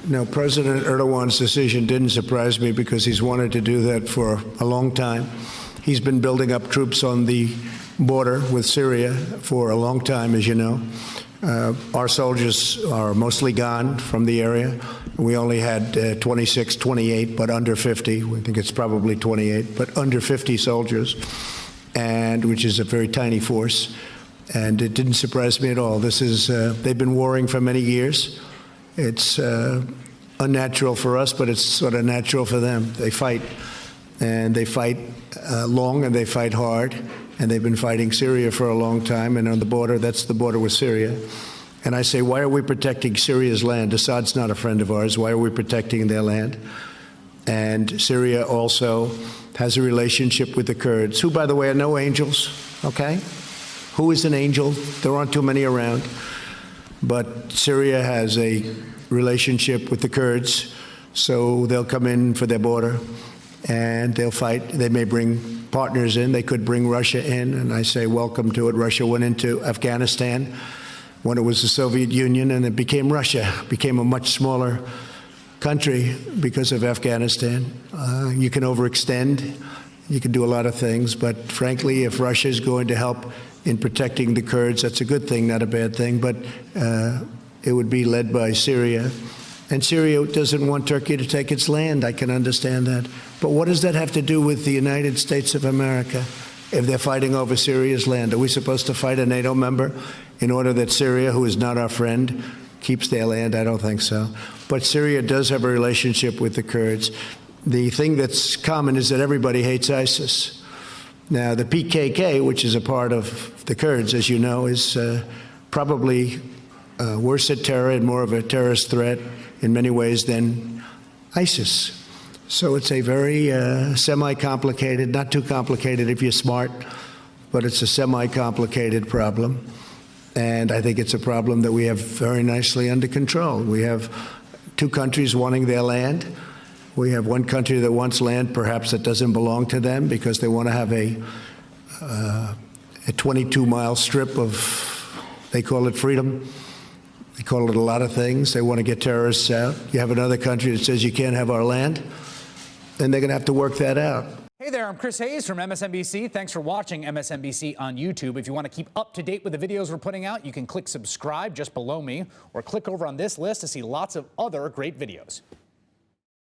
No, President Erdogan's decision didn't surprise me because he's wanted to do that for a long time. He's been building up troops on the border with Syria for a long time, as you know. Our soldiers are mostly gone from the area. We only had 26, 28, but under 50. We think it's probably 28, but under 50 soldiers, and which is a very tiny force. And it didn't surprise me at all. This is they've been warring for many years. It's unnatural for us, but it's sort of natural for them. They fight, and they fight long, and they fight hard. And they've been fighting Syria for a long time, and on the border, that's the border with Syria. And I say, why are we protecting Syria's land? Assad's not a friend of ours. Why are we protecting their land? And Syria also has a relationship with the Kurds, who, by the way, are no angels, okay? Who is an angel? There aren't too many around. But Syria has a relationship with the Kurds, so they'll come in for their border, and they'll fight. They may bring partners in. They could bring Russia in, and I say welcome to it. Russia went into Afghanistan when it was the Soviet Union, and it became Russia, became a much smaller country because of Afghanistan. You can overextend. You can do a lot of things, but frankly, if Russia is going to help in protecting the Kurds, that's a good thing, not a bad thing, but it would be led by Syria. And Syria doesn't want Turkey to take its land. I can understand that. But what does that have to do with the United States of America if they're fighting over Syria's land? Are we supposed to fight a NATO member in order that Syria, who is not our friend, keeps their land? I don't think so. But Syria does have a relationship with the Kurds. The thing that's common is that everybody hates ISIS. Now, the PKK, which is a part of the Kurds, as you know, is probably worse at terror and more of a terrorist threat in many ways than ISIS. So it's a very semi-complicated, not too complicated if you're smart, but it's a semi-complicated problem. And I think it's a problem that we have very nicely under control. We have two countries wanting their land. We have one country that wants land, perhaps that doesn't belong to them because they want to have a 22-mile strip of, they call it freedom. They call it a lot of things. They want to get terrorists out. You have another country that says you can't have our land, and they're going to have to work that out. Hey there, I'm Chris Hayes from MSNBC. Thanks for watching MSNBC on YouTube. If you want to keep up to date with the videos we're putting out, you can click subscribe just below me, or click over on this list to see lots of other great videos.